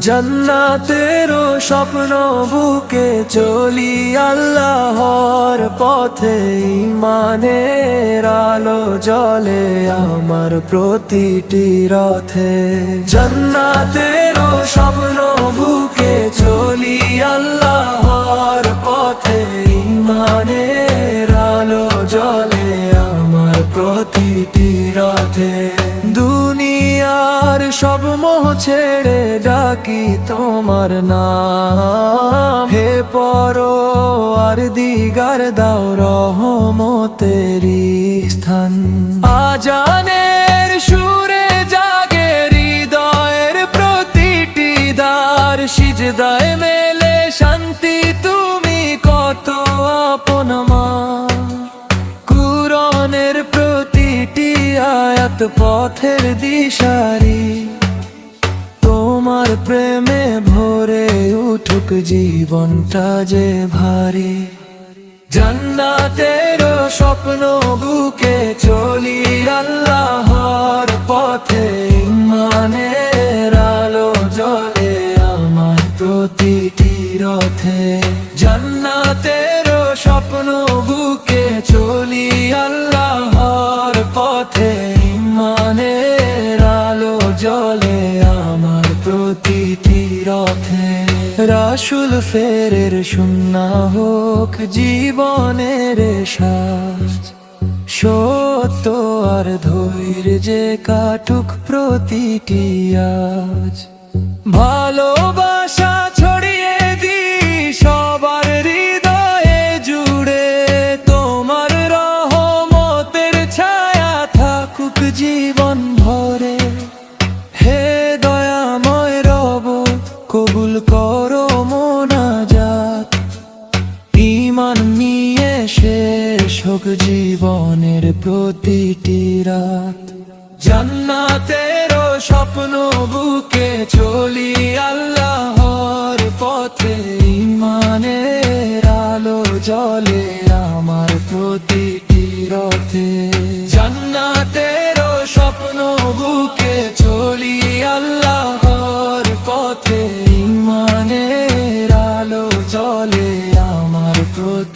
জান্নাতেরও স্বপ্ন বুকে চলি আল্লাহর পথে, ঈমানের আলো জ্বলে আমার প্রতিটি রথে। জান্নাতেরও স্বপ্ন বুকে চলি আল্লাহর পথে, ঈমানের আলো জ্বলে আমার প্রতিটি রথে। দুনিয়ার সব মোহ ছেড়ে ডাকি তোমার নাম, হে পরওয়ার দিগার দাও রহমতেরি স্থান। আজানের সুরে জাগে হৃদয়ের প্রতিটি দ্বার, সিজদায় মেলে শান্তি তুমি কত আপন মা। কুরআনের প্রতিটি আয়াত পথের দিশারি, তোমার প্রেমে ভরে উঠুক জীবনটা যে ভারী। জান্নাতেরও স্বপ্ন বুকে চলি আল্লাহর পথে, ঈমানের আলো জ্বলে আমার প্রতিটি রথে। জান্নাতেরও স্বপ্ন বুকে চলি আল্লাহর পথে, ঈমানের আলো জ্বলে আমার প্রতিটি রথে। রাসূল ফেরের সুন্নাহ হোক জীবনের সাজ, সত্য আর ধৈর্যে কাটুক প্রতিটি আজ। ভালোবাসা ছড়িয়ে দি সবার হৃদয়ে জুড়ে, তোমার রহমতের ছায়া থাকুক জীবন ভরে। হে দয়াময় রব কবুল করো মোনাজাত, ঈমান নিয়ে শেষ হোক জীবনের প্রতিটি রাত। জান্নাতেরও স্বপ্ন বুকে চলি আল্লাহর পথে, ঈমানের আলো জ্বলে আমার প্রতিটি রথে। জান্নাতেরও স্বপ্ন বুকে চলি আল্লাহর পথে, ঈমানের আলো জ্বলে আমার প্রতি